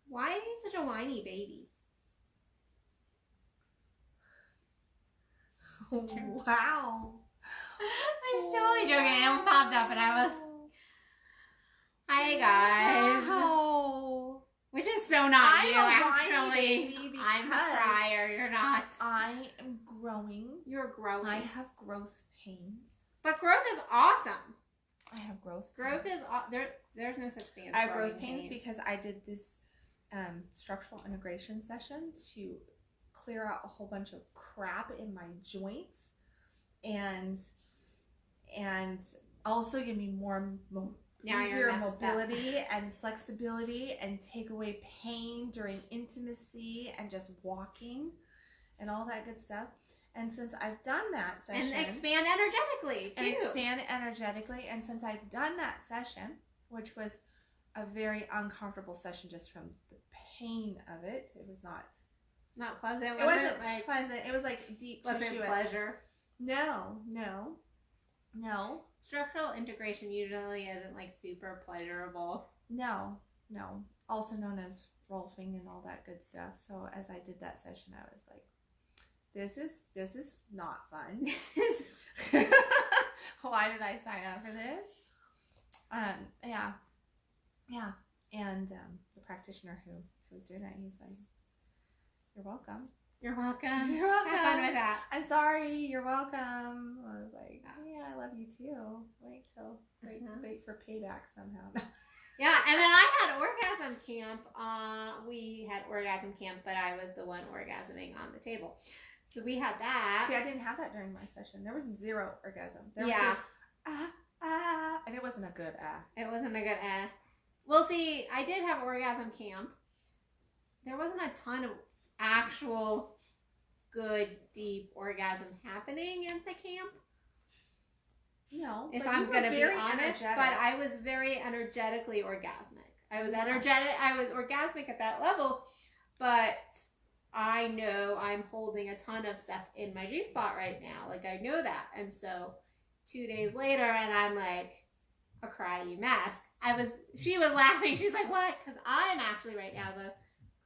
Why are you such a whiny baby? Wow. I'm totally joking. It popped up and I was... Hi, guys. Wow. Which is so not I'm you, a whiny actually. baby I'm a because crier. You're not. I am growing. You're growing. I have growth pains. But growth is awesome. I have growth Growth pains. is... There's no such thing as I have growing growth pains because I did this structural integration session to clear out a whole bunch of crap in my joints and also give me more easier mobility and flexibility and take away pain during intimacy and just walking and all that good stuff. And since I've done that session... And expand energetically, too. And since I've done that session, which was a very uncomfortable session just from the pain of it. It was not pleasant. It wasn't like pleasant. It was like deep tissue. Was it pleasure? No. Structural integration usually isn't like super pleasurable. No. Also known as rolfing and all that good stuff. So as I did that session, I was like, this is not fun. Why did I sign up for this? Yeah. And the practitioner who was doing that, he's like, "You're welcome. You're welcome. You're welcome. Have fun with that. I'm sorry. You're welcome." I was like, "Yeah, I love you too. Wait for payback somehow." Yeah, and then I had orgasm camp. We had orgasm camp, but I was the one orgasming on the table. So we had that. See, I didn't have that during my session. There was zero orgasm. There was just and it wasn't a good It wasn't a good Well, see, I did have orgasm camp. There wasn't a ton of actual good, deep orgasm happening in the camp. No, if I'm going to be honest, but I was very energetically orgasmic. I was energetic. I was orgasmic at that level, but I know I'm holding a ton of stuff in my G-spot right now. Like, I know that. And so 2 days later, and I'm like a cryy mess. She was laughing. She's like, "What?" Because I'm actually right now the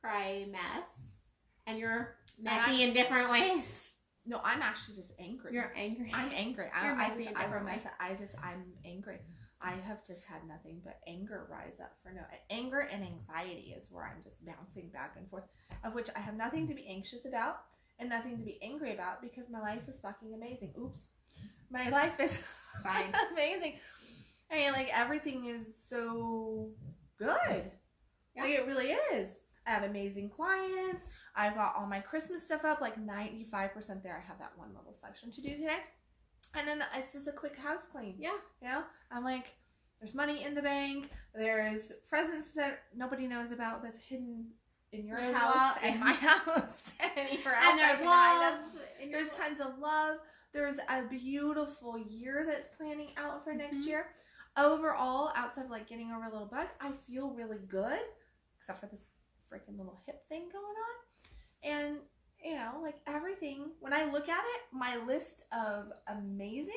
cryy mess. And you're messy in different ways. No, I'm actually just angry. You're angry. I'm angry. I'm angry. I have just had nothing but anger rise up for no. Anger and anxiety is where I'm just bouncing back and forth, of which I have nothing to be anxious about and nothing to be angry about because my life is fucking amazing. Oops. My life is fine. Amazing. I mean, like, everything is so good. Yeah. Like, it really is. I have amazing clients. I've got all my Christmas stuff up, like 95% there. I have that one little section to do today. And then it's just a quick house clean. Yeah. You know? I'm like, there's money in the bank. There's presents that nobody knows about that's hidden in your house and my house and anywhere else. And there's love. There's tons of love. There's a beautiful year that's planning out for next year. Overall, outside of like getting over a little bug, I feel really good, except for this freaking little hip thing going on. And, you know, like everything, when I look at it, my list of amazing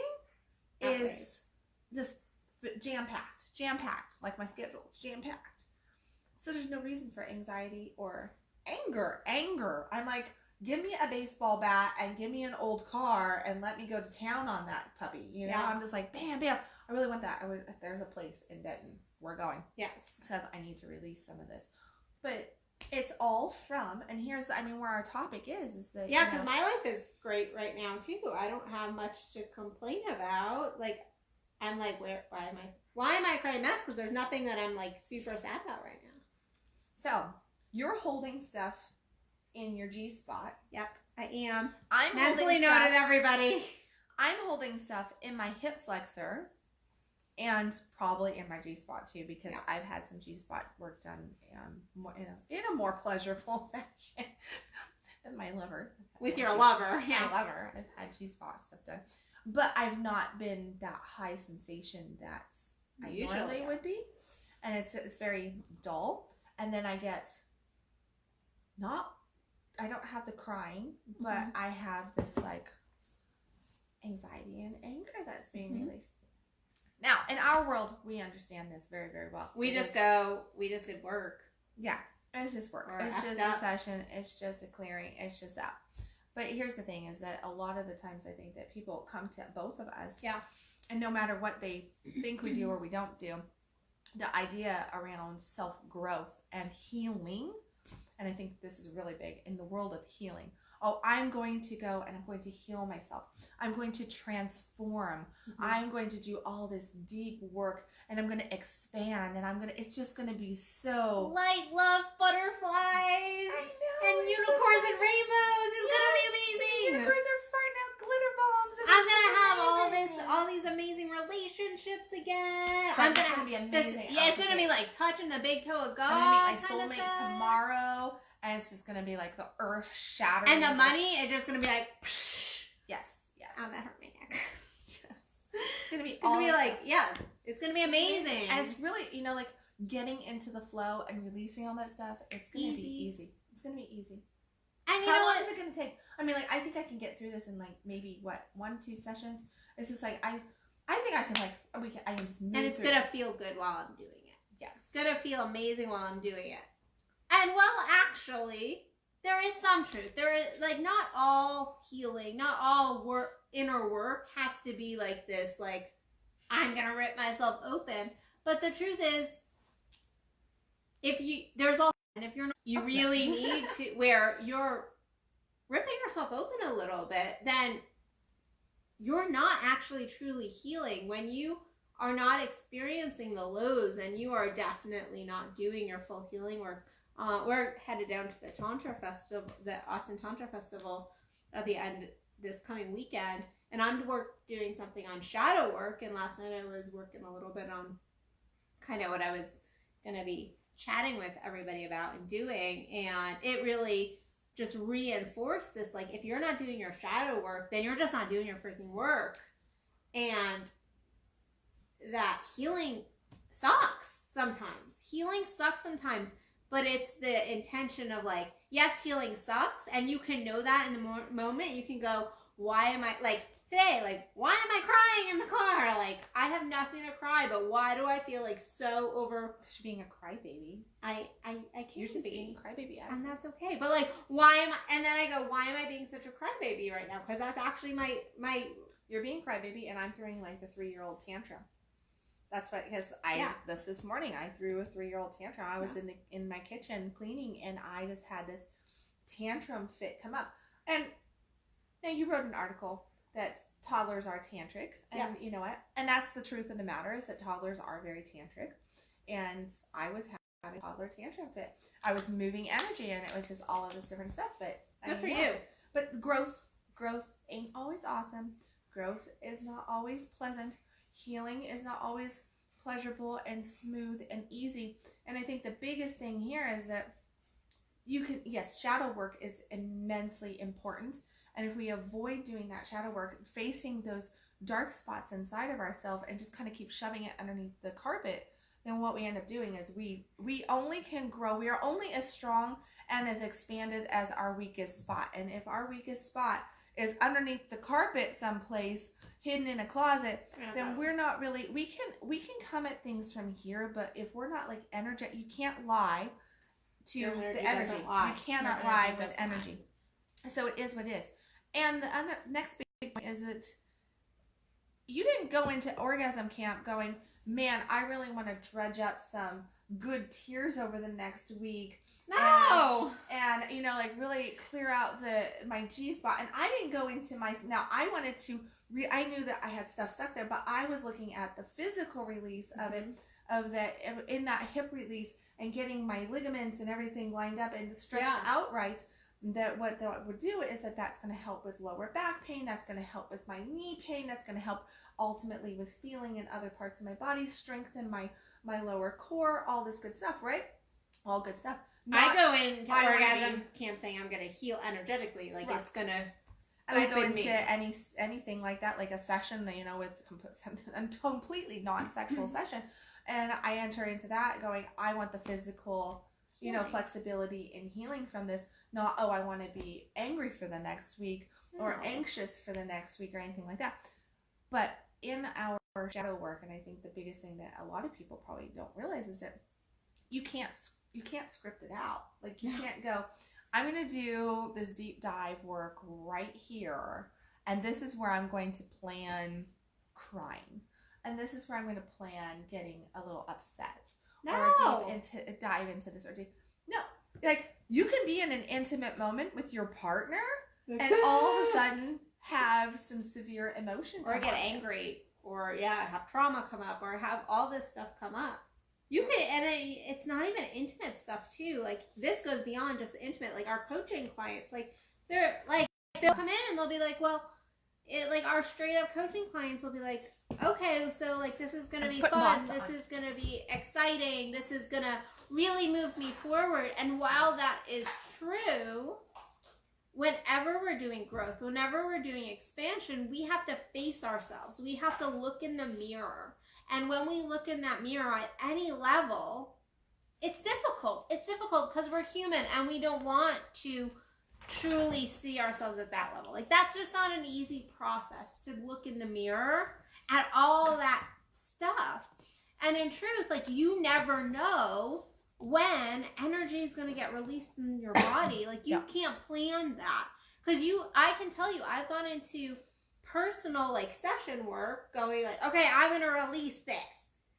is just jam-packed, like my schedule. It's jam-packed. So there's no reason for anxiety or anger. I'm like, give me a baseball bat and give me an old car and let me go to town on that puppy. You know, yeah. I'm just like, bam, bam. I really want that. If there's a place in Denton, we're going. Yes. Because I need to release some of this. But it's all from, and here's, where our topic is that. Yeah, because my life is great right now, too. I don't have much to complain about. Like, I'm like, why am I crying mess? Because there's nothing that I'm like super sad about right now. So, you're holding stuff in your G-spot. Yep, I am. I'm mentally noted, everybody. I'm holding stuff in my hip flexor and probably in my G-spot too, because I've had some G-spot work done in a more pleasurable fashion with my lover. With your lover, my lover. I've had G-spot stuff done, but I've not been that high sensation that I usually would be, and it's very dull. And then I get I don't have the crying, but I have this like anxiety and anger that's being released. Now, in our world, we understand this very, very well. We just did work. Yeah. It's just work. Or It's just up. a session. It's just a clearing. It's just that. But here's the thing is that a lot of the times I think that people come to both of us. Yeah. And no matter what they think we do or we don't do, the idea around self-growth and healing, and I think this is really big in the world of healing. Oh, I'm going to go and I'm going to heal myself. I'm going to transform. I'm going to do all this deep work and I'm going to expand and it's just going to be so light, love, butterflies, and unicorns and rainbows. It's going to be amazing. Unicorns are farting out glitter bombs. And I'm going to have all these amazing relationships again. It's going to be amazing. It's going to be like touching the big toe of God. I'm going to meet my soulmate tomorrow. And it's just going to be like the earth shattering. And the money is just going to be like, yes. Oh, that hurt my neck. It's going to be it's going to be amazing. And it's really, like getting into the flow and releasing all that stuff. It's going to be easy. It's going to be easy. And how long is it going to take? I mean, like, I think I can get through this in like maybe 1-2 sessions. It's just like, I think I can I can just move and it's through going to feel good while I'm doing it. Yes. It's going to feel amazing while I'm doing it. And actually, there is some truth. There is, like, not all healing, not all inner work has to be like this, like, I'm going to rip myself open. But the truth is, and if you're not, you really need to, where you're ripping yourself open a little bit, then you're not actually truly healing. When you are not experiencing the lows, and you are definitely not doing your full healing work. We're headed down to the Tantra Festival, the Austin Tantra Festival at the end this coming weekend. And I'm doing something on shadow work. And last night I was working a little bit on kind of what I was going to be chatting with everybody about and doing. And it really just reinforced this, like, if you're not doing your shadow work, then you're just not doing your freaking work. And that healing sucks sometimes. Healing sucks sometimes. But it's the intention of, like, yes, healing sucks. And you can know that in the moment. You can go, why am I, like, today, like, why am I crying in the car? Like, I have nothing to cry, but why do I feel, like, so over... Because you're being a crybaby. I can't You're just be. being a crybaby. And that's okay. But, like, why am I... And then I go, why am I being such a crybaby right now? Because that's actually my... You're being crybaby, and I'm throwing, like, the 3-year-old tantrum. That's what, because this morning I threw a 3-year-old tantrum. I was in my kitchen cleaning, and I just had this tantrum fit come up. And now you wrote an article that toddlers are tantric, and you know what? And that's the truth of the matter, is that toddlers are very tantric. And I was having a toddler tantrum fit. I was moving energy, and it was just all of this different stuff. But good for you. But growth ain't always awesome. Growth is not always pleasant. Healing is not always pleasurable and smooth and easy. And I think the biggest thing here is that shadow work is immensely important. And if we avoid doing that shadow work, facing those dark spots inside of ourselves and just kind of keep shoving it underneath the carpet, then what we end up doing is we only can grow. We are only as strong and as expanded as our weakest spot. And if our weakest spot is underneath the carpet someplace, hidden in a closet, then we're not really, we can come at things from here, but if we're not like energetic, you can't lie to the energy. You cannot lie with energy. So it is what it is. And the next big point is that you didn't go into orgasm camp going, man, I really want to dredge up some good tears over the next week. No! And like really clear out my G spot. And I didn't go into now I wanted to, I knew that I had stuff stuck there, but I was looking at the physical release of it, in that hip release, and getting my ligaments and everything lined up and stretched out right. That what that would do is that's going to help with lower back pain. That's going to help with my knee pain. That's going to help ultimately with feeling in other parts of my body, strengthen my lower core, all this good stuff, right? All good stuff. I go into orgasm camp saying I'm going to heal energetically, like it's going to. And I go into anything like that, like a session, with a completely non-sexual session, and I enter into that going, I want the physical, flexibility and healing from this. Not, I want to be angry for the next week or anxious for the next week or anything like that. But in our shadow work, and I think the biggest thing that a lot of people probably don't realize is that you can't you can't script it out. Like you can't go, I'm going to do this deep dive work right here. And this is where I'm going to plan crying. And this is where I'm going to plan getting a little upset. No. Or dive into this. No. Like, you can be in an intimate moment with your partner and all of a sudden have some severe emotion or get angry or have trauma come up or have all this stuff come up. You can, and it's not even intimate stuff too. Like, this goes beyond just the intimate. Like, our coaching clients, like, they'll come in and they'll be like, well, our straight up coaching clients will be like, okay, so like this is gonna be fun, this is gonna be exciting, this is gonna really move me forward. And while that is true, whenever we're doing growth, whenever we're doing expansion, we have to face ourselves. We have to look in the mirror. And when we look in that mirror at any level, it's difficult. It's difficult because we're human and we don't want to truly see ourselves at that level. Like, that's just not an easy process to look in the mirror at all that stuff. And in truth, like, you never know when energy is going to get released in your body. Like, you can't plan that. Because I can tell you, I've gone into personal, like, session work going like, okay, I'm going to release this.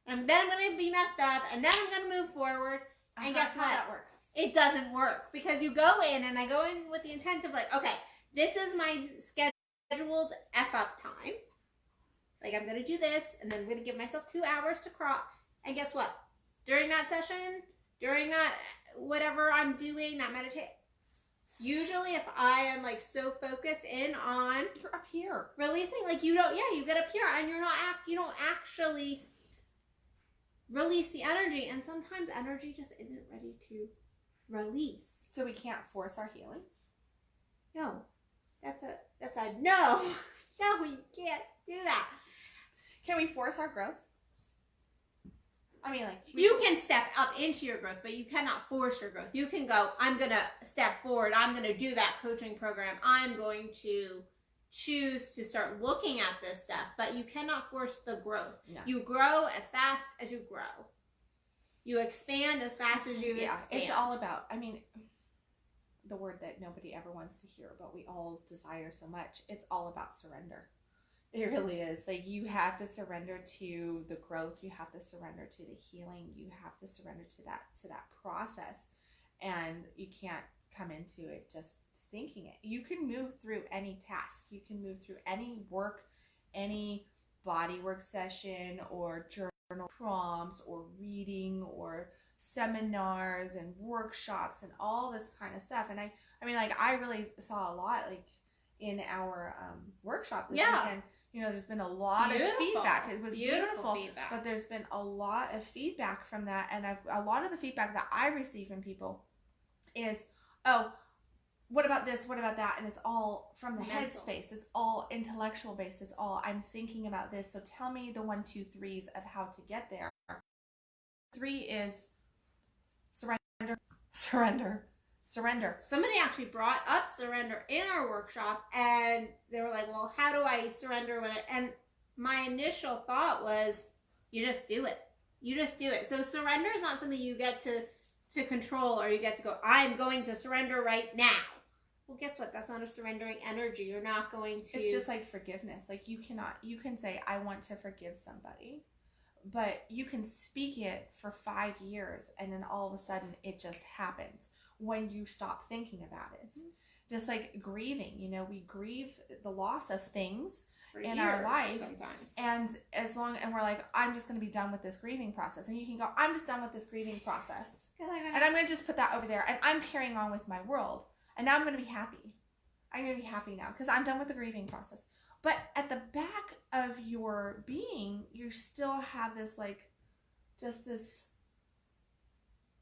And then I'm going to be messed up. And then I'm going to move forward. And guess what? That work? It doesn't work. Because you go in, and I go in with the intent of like, okay, this is my scheduled F-up time. Like, I'm going to do this, and then I'm going to give myself 2 hours to crawl. And guess what? During that session, during that whatever I'm doing, that meditation, usually if I am like so focused in on, you're up here releasing, like you get up here and you don't actually release the energy. And sometimes energy just isn't ready to release. So we can't force our healing? No. That's a no. No, you can't do that. Can we force our growth? I mean, like, you can step up into your growth, but you cannot force your growth. You can go, I'm going to step forward. I'm going to do that coaching program. I'm going to choose to start looking at this stuff, but you cannot force the growth. No. You grow as fast as you grow. You expand as fast as you expand. It's all about, I mean, the word that nobody ever wants to hear, but we all desire so much. It's all about surrender. It really is. Like, you have to surrender to the growth. You have to surrender to the healing. You have to surrender to that process. And you can't come into it just thinking it. You can move through any task. You can move through any work, any body work session or journal prompts or reading or seminars and workshops and all this kind of stuff. And I mean, like, I really saw a lot, like, in our workshop this weekend. You know, there's been a lot of feedback. It was beautiful feedback. But there's been a lot of feedback from that. And a lot of the feedback that I receive from people is, oh, what about this? What about that? And it's all from the head space. It's all intellectual based. It's all, I'm thinking about this. So tell me the 1, 2, 3s of how to get there. 3 is surrender. Somebody actually brought up surrender in our workshop, and they were like, well, how do I surrender and my initial thought was, you just do it. You just do it. So surrender is not something you get to control, or you get to go, I'm going to surrender right now. Well, guess what? That's not a surrendering energy. You're not going to. It's just like forgiveness. Like, you can say, I want to forgive somebody, but you can speak it for 5 years, and then all of a sudden it just happens when you stop thinking about it. Mm-hmm. Just like grieving, you know, we grieve the loss of things in our life sometimes. And we're like, I'm just going to be done with this grieving process. And you can go, I'm just done with this grieving process. And I'm going to just put that over there. And I'm carrying on with my world. And now I'm going to be happy. I'm going to be happy now because I'm done with the grieving process. But at the back of your being, you still have this, like, just this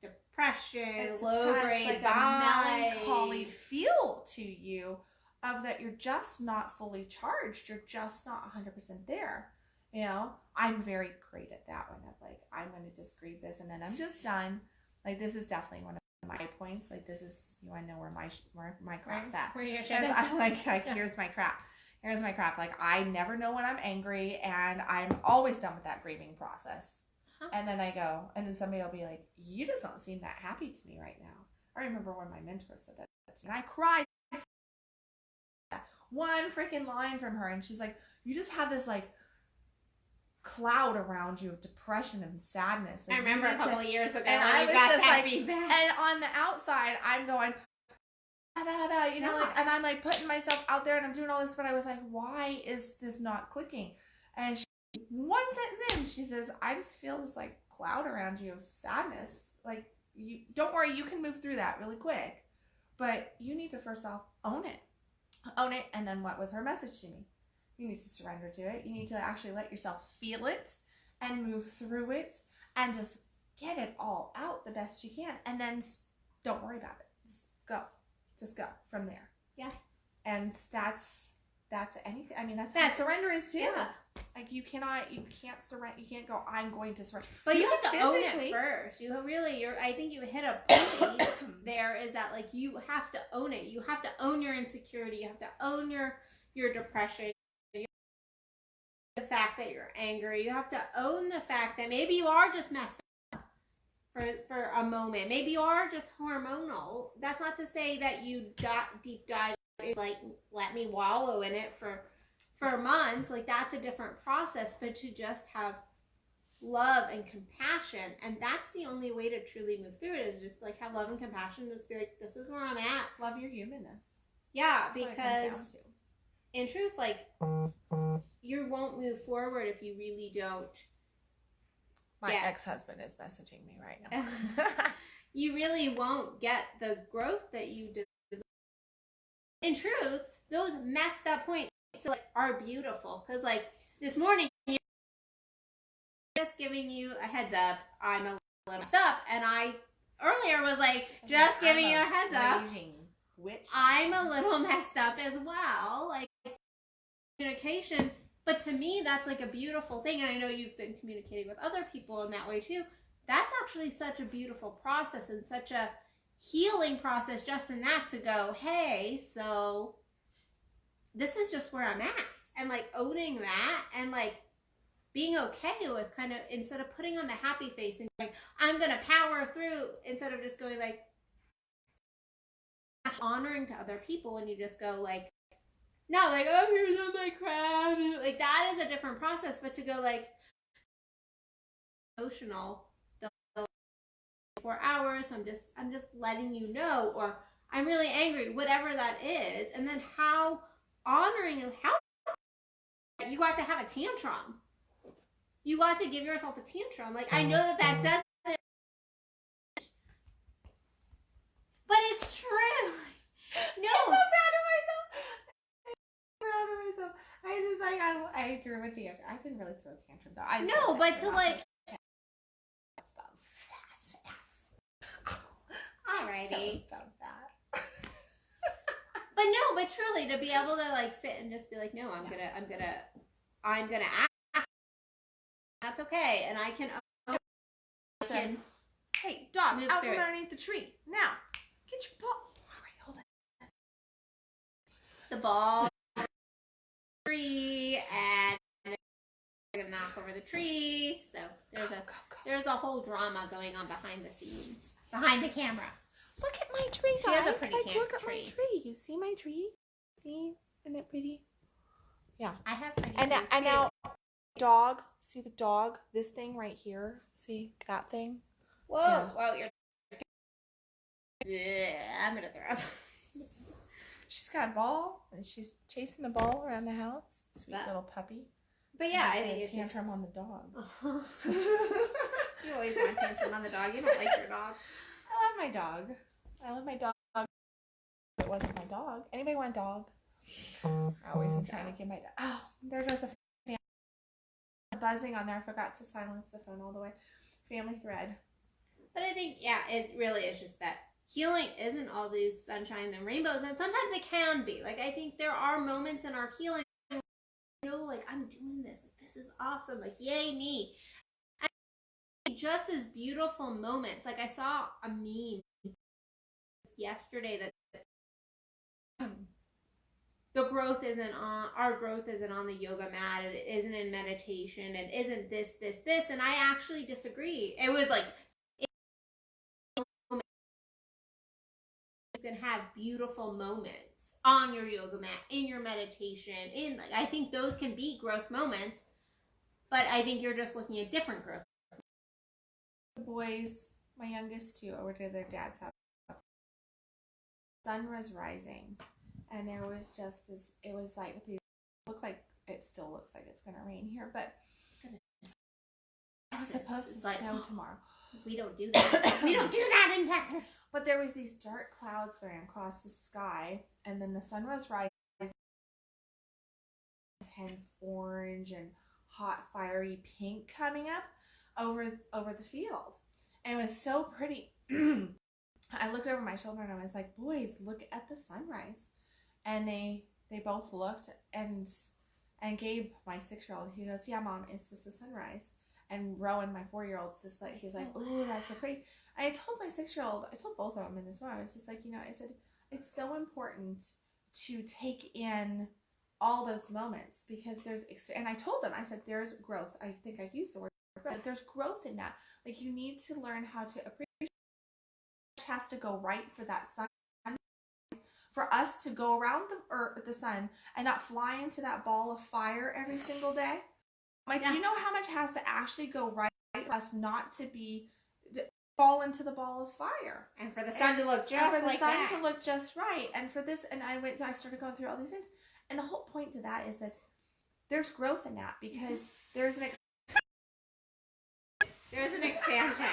depression, low grade, like a melancholy feel to you of that you're just not fully charged. You're just not 100% there. You know, I'm very great at that one of like, I'm going to just grieve this and then I'm just done. Like, this is definitely one of my points. Like, this is, you want to know where my crap's at. I'm like, here's my crap. Here's my crap. Like, I never know when I'm angry, and I'm always done with that grieving process. And then I go, and then somebody will be like, you just don't seem that happy to me right now. I remember when my mentor said that to me, and I cried. One freaking line from her, and she's like, you just have this like cloud around you of depression and sadness. I remember a couple of years ago and when I you was got just that like, feedback. and on the outside, I'm going, you know, Yeah. like, and I'm like putting myself out there, and I'm doing all this, but I was like, why is this not clicking? And she, one sentence in, she says, I just feel this like cloud around you of sadness. Like, you don't worry, you can move through that really quick, but you need to first off own it. And then what was her message to me? You need to surrender to it. You need to actually let yourself feel it and move through it and just get it all out the best you can, and then don't worry about it. Just go from there. Yeah. And that's anything. I mean, that's what surrender is too. Yeah. Like you can't surrender. You can't go, I'm going to surrender. But you have to own it first. I think you hit a point there, is that like you have to own it. You have to own your insecurity. You have to own your depression. The fact that you're angry. You have to own the fact that maybe you are just messed up for a moment. Maybe you are just hormonal. That's not to say that you deep dive, like, let me wallow in it for months. Like, that's a different process. But to just have love and compassion, and that's the only way to truly move through it, is just like have love and compassion. Just be like, this is where I'm at. Love your humanness. Yeah, because in truth, like, you won't move forward if you really don't. My ex-husband is messaging me right now. You really won't get the growth that you deserve. In truth, those messed up points like are beautiful, because like this morning, just giving you a heads up, I'm a little messed up, and I earlier was like, just giving you a heads up, I'm a little messed up as well, like communication. But to me, that's like a beautiful thing, and I know you've been communicating with other people in that way too. That's actually such a beautiful process and such a healing process, just in that, to go, hey, so this is just where I'm at, and like owning that, and like being okay with kind of, instead of putting on the happy face and going, I'm gonna power through, instead of just going like honoring to other people, when you just go like, no, like, oh, here's all my crap, like that is a different process. But to go like emotional, the 4 hours, I'm just letting you know, or I'm really angry, whatever that is, and then how honoring and how you got to have a tantrum. You got to give yourself a tantrum. Like, I know that doesn't, but it's true. No. I'm so proud of myself. I just like, I threw a tantrum. I didn't really throw a tantrum though. No, but to like. Alrighty. So that. But no, but truly, to be able to like sit and just be like, no, I'm gonna act. That's okay, and I can. Hey, dog, out from underneath the tree. Now, get your ball. All right, hold it. The ball, tree, and they're gonna knock over the tree. So there's a whole drama going on behind the scenes, behind the camera. Look at my tree, guys. She has a pretty look at tree. my tree. You see my tree? See? Isn't it pretty? Yeah. I have pretty trees too. And now, dog. See the dog? This thing right here. See that thing? Whoa. Yeah. Whoa, I'm gonna throw up. She's got a ball, and she's chasing the ball around the house. Sweet little puppy. But yeah, I think it's tantrum on the dog. You always want tantrum on the dog. You don't like your dog. I love my dog. I love my dog. It wasn't my dog. Anybody want a dog? I always am trying to get my dog. Oh, there goes the fan. Buzzing on there. I forgot to silence the phone all the way. Family thread. But I think, yeah, it really is just that healing isn't all these sunshine and rainbows, and sometimes it can be. Like, I think there are moments in our healing, you know, like, I'm doing this. Like, this is awesome. Like, yay, me. And just as beautiful moments. Like, I saw a meme yesterday that our growth isn't on the yoga mat. It isn't in meditation. It isn't this. And I actually disagree. It was like, you can have beautiful moments on your yoga mat, in your meditation, I think those can be growth moments, but I think you're just looking at different growth. The boys, my youngest two, over to their dad's house. The sun was rising, and there was just this. It was like it still looks like it's gonna rain here, but it was supposed to snow tomorrow. We don't do that. We don't do that in Texas. But there was these dark clouds going across the sky, and then the sun was rising, intense orange and hot, fiery pink coming up over the field, and it was so pretty. I looked over my shoulder and I was like, "Boys, look at the sunrise," and they both looked, and Gabe, my 6-year-old, he goes, "Yeah, Mom, it's just the sunrise." And Rowan, my 4-year-old's just like, he's like, "Oh, that's so pretty." I told my 6-year-old, I told both of them in this moment, I was just like, I said, it's so important to take in all those moments because and I told them, I said, there's growth. I think I used the word growth. There's growth in that. Like, you need to learn how to appreciate. Has to go right for that sun, for us to go around the sun and not fly into that ball of fire every single day. Like, do you know how much has to actually go right for us not to fall into the ball of fire, and for the sun to look just like that, to look just right, and for this, and I started going through all these things, and the whole point to that is that there's growth in that because there's an expansion,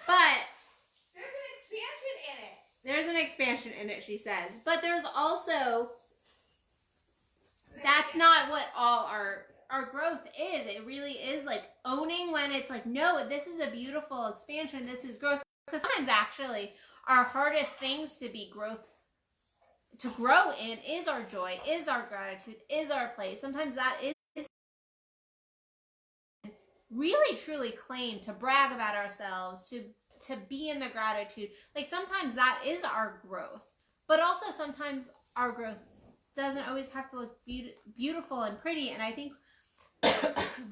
but there's an expansion in it, she says, but there's also, that's not what all our growth is. It really is like owning when it's like, no, this is a beautiful expansion, this is growth. Because sometimes actually our hardest things to grow in is our joy, is our gratitude, is our play. Sometimes that is really truly claim to brag about ourselves, to be in the gratitude. Like, sometimes that is our growth, but also sometimes our growth doesn't always have to look beautiful and pretty. And I think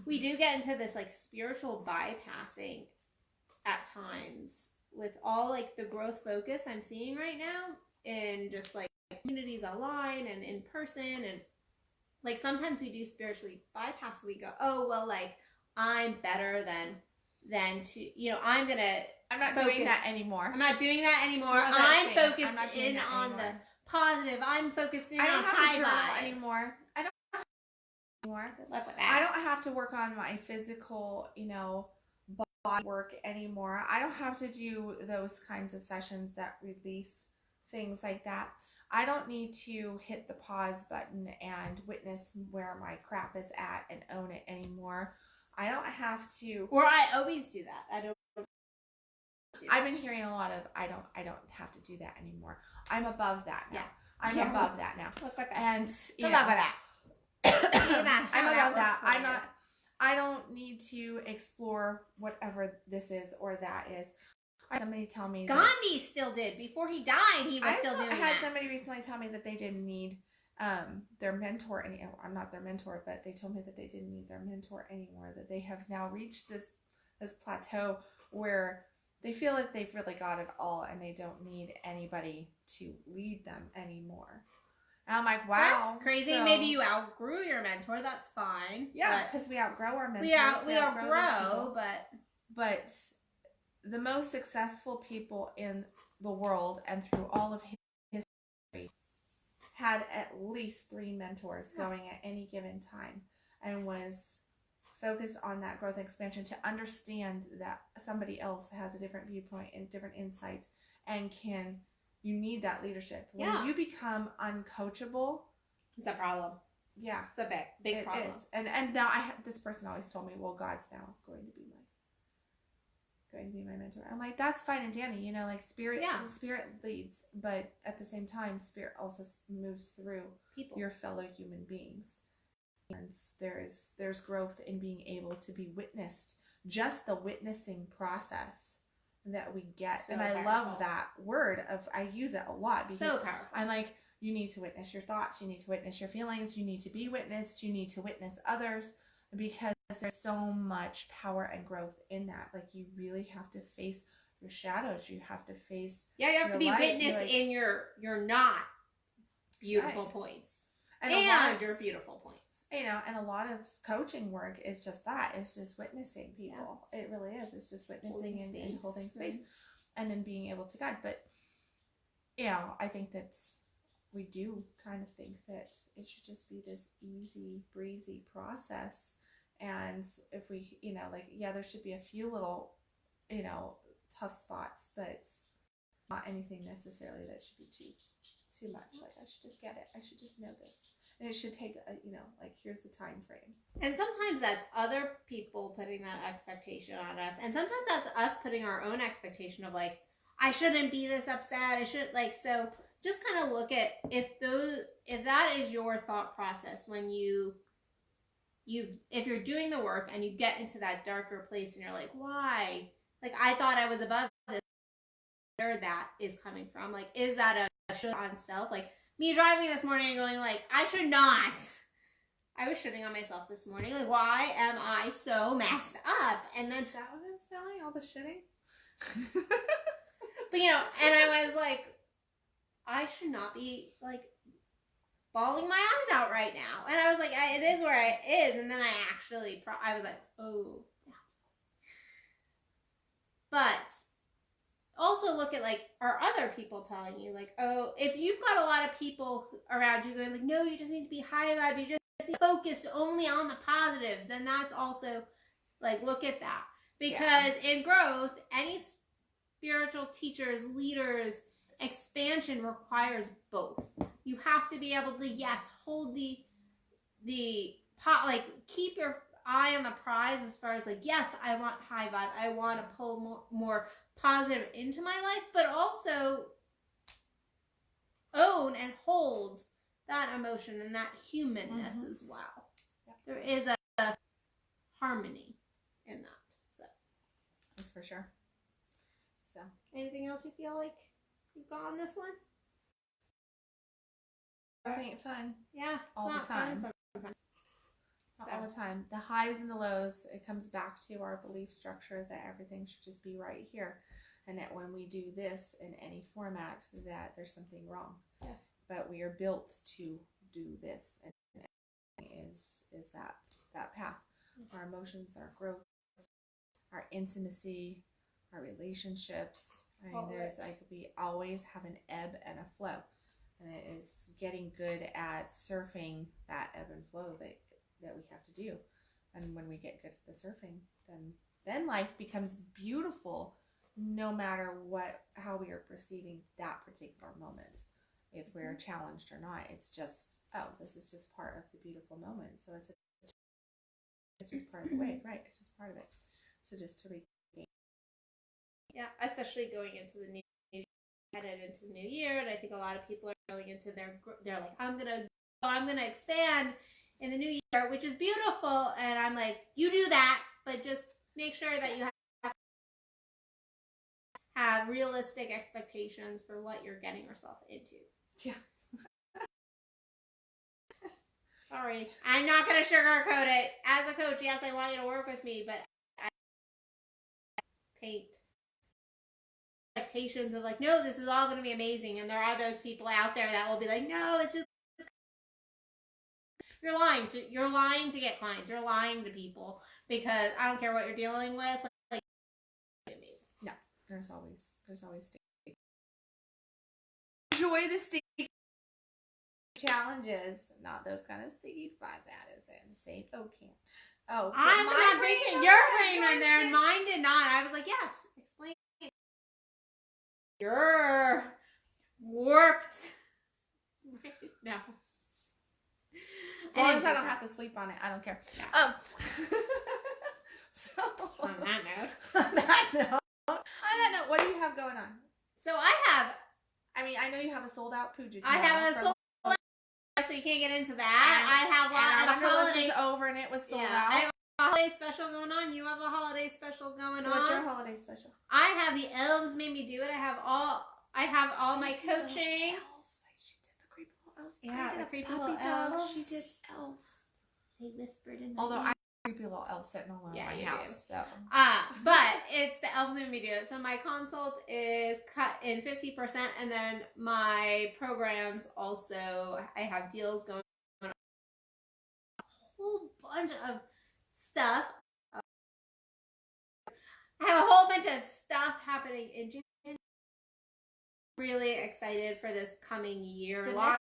we do get into this like spiritual bypassing at times with all like the growth focus I'm seeing right now in just like communities online and in person, and like sometimes we do spiritually bypass. We go, oh well, like I'm better than to, I'm not doing that anymore. I'm not doing that anymore. I'm focused in on the positive. I'm focused in on high vibe anymore. Good luck with that. I don't have to work on my physical, body work anymore. I don't have to do those kinds of sessions that release things like that. I don't need to hit the pause button and witness where my crap is at and own it anymore. I don't have to. Or I always do that. I've been hearing a lot of I don't have to do that anymore. I'm above that now. Yeah. I'm above that now. Look at that. And good luck with that. I'm above that. I don't need to explore whatever this is or that is. Somebody tell me Gandhi still did. Before he died, he was still doing that. I had somebody recently tell me that they didn't need their mentor anymore. I'm not their mentor, but they told me that they didn't need their mentor anymore, that they have now reached this plateau where they feel like they've really got it all and they don't need anybody to lead them anymore. And I'm like, wow. That's crazy. So, maybe you outgrew your mentor. That's fine. Yeah, because we outgrow our mentors. We outgrow, But the most successful people in the world and through all of history had at least 3 mentors going at any given time, and was focused on that growth and expansion to understand that somebody else has a different viewpoint and different insights, and you need that leadership. When you become uncoachable, it's a problem. Yeah, it's a big problem. It is. And now this person always told me, well, God's now going to be my mentor. I'm like, that's fine and dandy, like spirit leads, but at the same time, spirit also moves through people, your fellow human beings. And there's growth in being able to be witnessed, just the witnessing process that we get. So and I love that word I use it a lot because so powerful. I'm like, You need to witness your thoughts. You need to witness your feelings. You need to be witnessed. You need to witness others, because there's so much power and growth in that. Like, you really have to face your shadows. You have to face you have to be witness in your not beautiful points and your beautiful points. And a lot of coaching work is just that. It's just witnessing people. Yeah. It really is. It's just witnessing and holding space and then being able to guide. But, I think that we do kind of think that it should just be this easy, breezy process. And if we, there should be a few little, tough spots, but not anything necessarily that should be too much. Like, I should just get it. I should just know this. And it should take, here's the time frame. And sometimes that's other people putting that expectation on us. And sometimes that's us putting our own expectation of, like, I shouldn't be this upset. I should, so just kind of look at if that is your thought process when if you're doing the work and you get into that darker place and you're like, why? Like, I thought I was above this. Where that is coming from. Like, is that a should on self? Like, me driving this morning and going, like, I should not. I was shitting on myself this morning. Like, why am I so messed up? And then, is that what I'm selling? All the shitting? But, and I was like, I should not be, like, bawling my eyes out right now. And I was like, it is where it is. And then I was like, oh. But also look at, like, are other people telling you, like, oh, if you've got a lot of people around you going, like, no, you just need to be high vibe, you just need to focus only on the positives, then that's also, like, look at that. Because in growth, any spiritual teachers, leaders, expansion requires both. You have to be able to, yes, hold keep your eye on the prize as far as, like, yes, I want high vibe, I want to pull more positive into my life, but also own and hold that emotion and that humanness as well. Yeah. There is a harmony in that. So that's for sure. So anything else you feel like you've got on this one? I think it's fun. Yeah, all the time. All the time. The highs and the lows, it comes back to our belief structure that everything should just be right here. And that when we do this in any format, that there's something wrong. Yeah. But we are built to do this. And is that path. Mm-hmm. Our emotions, our growth, our intimacy, our relationships. We always have an ebb and a flow. And it is getting good at surfing that ebb and flow that we have to do. And when we get good at the surfing, then life becomes beautiful, no matter how we are perceiving that particular moment. If we're challenged or not, it's just, this is just part of the beautiful moment. So it's just part of the wave, right? It's just part of it. So just to regain. Yeah, especially going into the headed into the new year, and I think a lot of people are going into they're like, I'm gonna expand in the new year, which is beautiful, and I'm like, you do that, but just make sure that you have realistic expectations for what you're getting yourself into. Yeah. Sorry, I'm not gonna sugarcoat it. As a coach, yes, I want you to work with me, but I paint expectations of, like, no, this is all going to be amazing, and there are those people out there that will be like, no, it's just, you're lying to get clients, you're lying to people, because I don't care what you're dealing with, like, amazing. No, there's always sticky. Enjoy the sticky challenges, not those kind of sticky spots. Addison, St. Camp. Oh, I'm not thinking your brain went there and mine did not. I was like, yes, explain. You're warped right now. As long as I don't have to sleep on it, I don't care. Yeah. So on that note, what do you have going on? So I know you have a sold out puja. I have a sold out, so you can't get into that. I have a holiday over and it was sold out. I have a holiday special going on. You have a holiday special going on. What's your holiday special? I have the elves made me do it. I have all my coaching. Elves, like she did the creepy elves. Yeah, I did the a creepy puppy little dog. elves. She did elves. They whispered in my Although ear. I have a creepy little elf sitting all over my you house. do. So. But it's the elves in video. So my consult is cut in 50%, and then my programs also, I have deals going on. A whole bunch of stuff. I have a whole bunch of stuff happening in January. Really excited for this coming year. I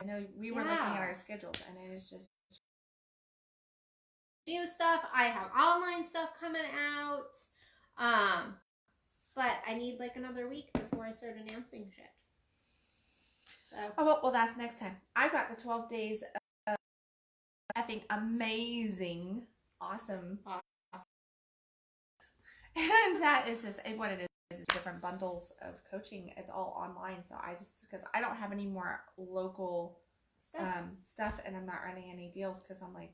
know we were looking at our schedules, and it is just new stuff. I have online stuff coming out. But I need like another week before I start announcing shit. So. Oh, well, that's next time. I've got the 12 days of effing amazing, awesome. And that is just what it is. It's different bundles of coaching. It's all online. So because I don't have any more local stuff, and I'm not running any deals because I'm like,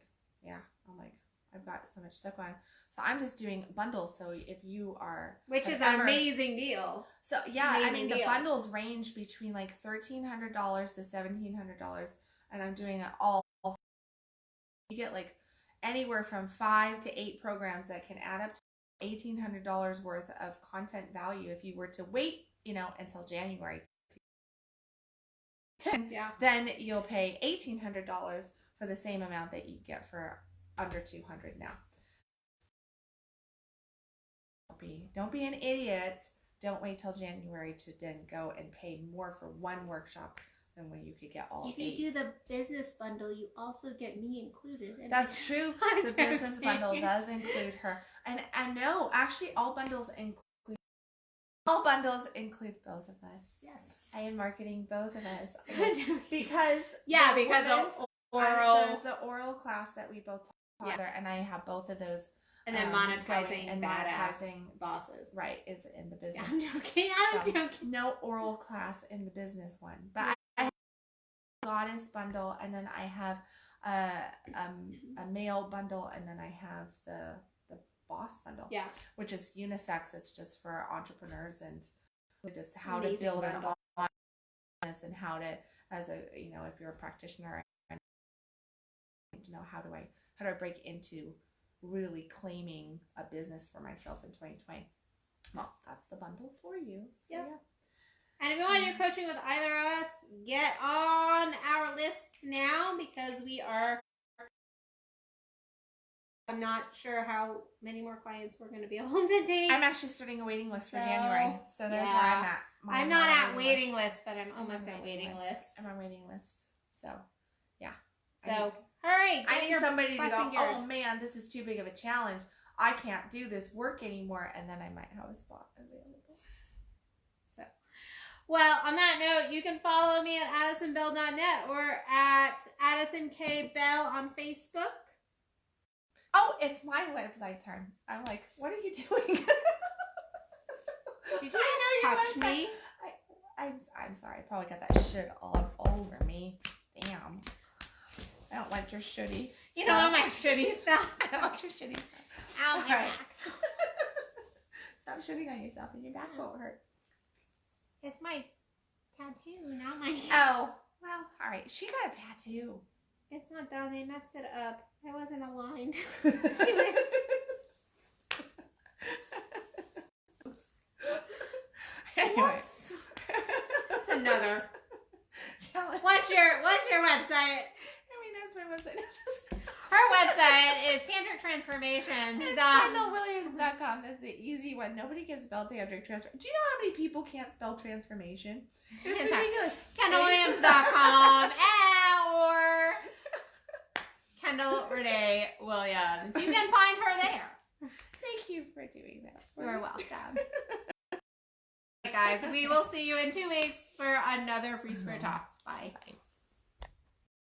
I've got so much stuff going. So I'm just doing bundles. So if you are, which is an amazing deal. So yeah, the bundles range between like $1,300 to $1,700, and I'm doing it all. You get like anywhere from 5 to 8 programs that can add up to $1,800 worth of content value if you were to wait, until January. Then you'll pay $1,800 for the same amount that you get for under $200 now. Don't be an idiot. Don't wait till January to then go and pay more for one workshop than when you could get all 8. If you do the business bundle, you also get me included. That's true. The business bundle does include her. And no, actually all bundles include both of us. Yes. I am marketing both of us. because there's the oral class that we both taught there, and I have both of those. And then monetizing bosses. Right, is in the business. Yeah, I'm joking. No oral class in the business one. But I have a goddess bundle, and then I have a male bundle, and then I have the boss bundle. Yeah. Which is unisex. It's just for entrepreneurs and just how to build an online business and how to, as a, if you're a practitioner, how do I break into really claiming a business for myself in 2020. Well, that's the bundle for you. So, yeah. And if you want to do coaching with either of us, get on our lists now because I'm not sure how many more clients we're going to be able to date. I'm actually starting a waiting list for January. So there's where I'm at. I'm not at waiting list, but I'm almost at waiting list. I'm on waiting list. So, yeah. So, hurry. I need somebody to go, oh man, this is too big of a challenge. I can't do this work anymore. And then I might have a spot available. So, well, on that note, you can follow me at addisonbell.net or at Addison K. Bell on Facebook. Oh, it's my website turn. I'm like, what are you doing? Did you just touch me? I'm sorry. I probably got that shit all over me. Damn. I don't like your shitty. You don't want my shitty stuff. I don't want your shitty stuff. Ow, my back. Stop shitting on yourself and your back won't hurt. It's my tattoo, not my... Oh, well, all right. She got a tattoo. It's not done. They messed it up. I wasn't aligned. Oops. Anyways. It's another challenge. What's your website? That's my website. Her website is tantrictransformations. It's KendallWilliams.com. That's the easy one. Nobody can spell tantric transformation. Do you know how many people can't spell transformation? It's ridiculous. KendallWilliams.com or Kendall Renee Williams. You can find her there. Thank you for doing that. You're welcome. Guys, we will see you in 2 weeks for another Free Spirit Talks. Bye. Bye.